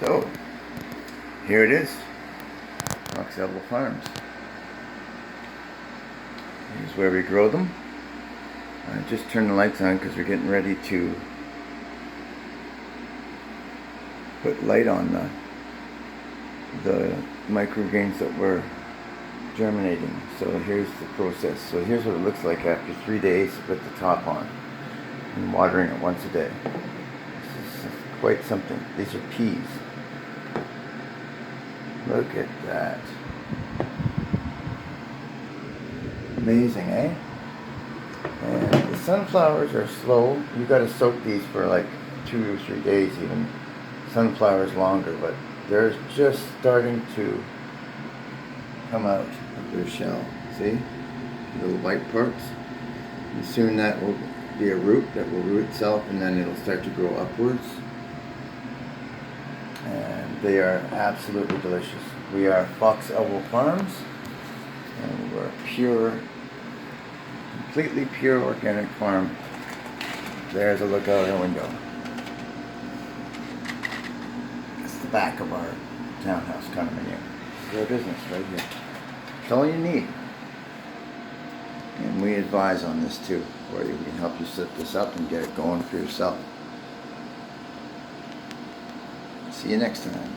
So, here it is, Fox Farms. Here's where we grow them. I just turned the lights on because we're getting ready to put light on the microgreens that we're germinating. So here's the process. So here's what it looks like after 3 days with the top on and watering it once a day. This is quite something. These are peas. Look at that. Amazing, eh? And the sunflowers are slow. You got to soak these for like 2 or 3 days even. Sunflowers longer, but they're just starting to come out of their shell. See? Little white parts. And soon that will be a root that will root itself, and then it'll start to grow upwards. And they are absolutely delicious. We are Fox Farms, and we're pure, completely pure organic farm. There's a look out our window. It's the back of our townhouse condominium. It's our business right here. It's all you need. And we advise on this too, where we can help you set this up and get it going for yourself. See you next time.